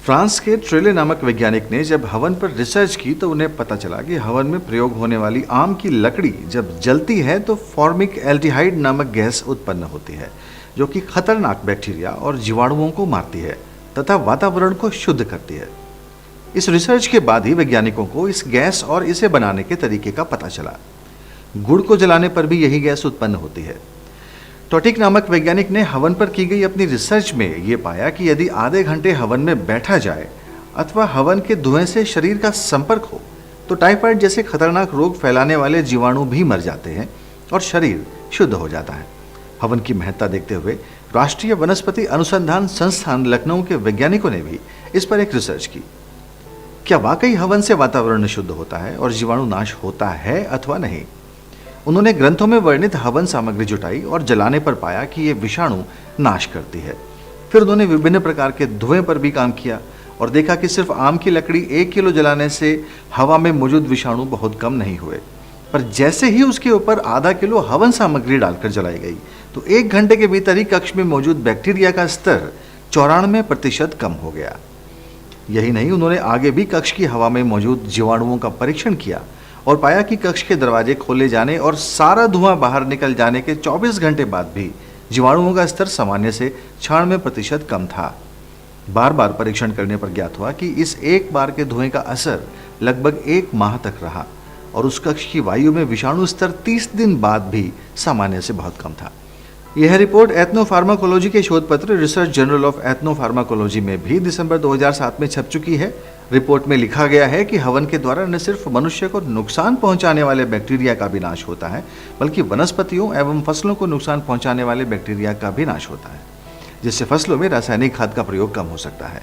France के ट्रेले नामक वैज्ञानिक ने जब हवन पर रिसर्च की तो उन्हें पता चला कि हवन में प्रयोग होने वाली आम की लकड़ी जब जलती है तो फॉर्मिक एल्डिहाइड नामक गैस उत्पन्न होती है, जो कि खतरनाक बैक्टीरिया और जीवाणुओं को मारती है तथा वातावरण को शुद्ध करती है। इस रिसर्च के बाद ही वैज्ञानिकों को इस गैस और इसे बनाने के तरीके का पता चला। गुड़ को जलाने पर भी यही गैस उत्पन्न होती है। टॉटिक नामक वैज्ञानिक ने हवन पर की गई अपनी रिसर्च में ये पाया कि यदि आधे घंटे हवन में बैठा जाए अथवा हवन के धुएं से शरीर का संपर्क हो तो टाइफाइड जैसे खतरनाक रोग फैलाने वाले जीवाणु भी मर जाते हैं और शरीर शुद्ध हो जाता है। हवन की महत्ता देखते हुए राष्ट्रीय वनस्पति अनुसंधान संस्थान लखनऊ के वैज्ञानिकों ने भी इस पर एक रिसर्च की। क्या वाकई हवन से वातावरण शुद्ध होता है और जीवाणु नाश होता है अथवा नहीं? उन्होंने ग्रंथों में वर्णित हवन सामग्री जुटाई और जलाने पर पाया कि ये विषाणु नाश करती है। फिर उन्होंने विभिन्न प्रकार के धुएं पर भी काम किया और देखा कि सिर्फ आम की लकड़ी 1 किलो जलाने से हवा में मौजूद विषाणु बहुत कम नहीं हुए, पर जैसे ही उसके ऊपर आधा किलो हवन सामग्री डालकर जलाई गई तो 1 घंटे के भीतर ही कक्ष में मौजूद बैक्टीरिया का स्तर 94% कम हो गया। यही नहीं, उन्होंने आगे भी कक्ष की हवा में मौजूद जीवाणुओं का परीक्षण किया और पाया कि कक्ष के दरवाजे खोले जाने और सारा धुआं बाहर निकल जाने के 24 घंटे बाद भी जीवाणुओं का स्तर सामान्य से 96% कम था। बार बार परीक्षण करने पर ज्ञात हुआ कि इस एक बार के धुएं का असर लगभग 1 माह तक रहा और उस कक्ष की वायु में विषाणु स्तर 30 दिन बाद भी सामान्य से बहुत कम था। यह रिपोर्ट एथनोफार्माकोलॉजी के शोध पत्र रिसर्च जर्नल ऑफ एथनोफार्माकोलॉजी में भी दिसंबर 2007 में छप चुकी है। रिपोर्ट में लिखा गया है कि हवन के द्वारा न सिर्फ मनुष्य को नुकसान पहुंचाने वाले बैक्टीरिया का भी नाश होता है, बल्कि वनस्पतियों एवं फसलों को नुकसान पहुंचाने वाले बैक्टीरिया का भी नाश होता है, जिससे फसलों में रासायनिक खाद का प्रयोग कम हो सकता है।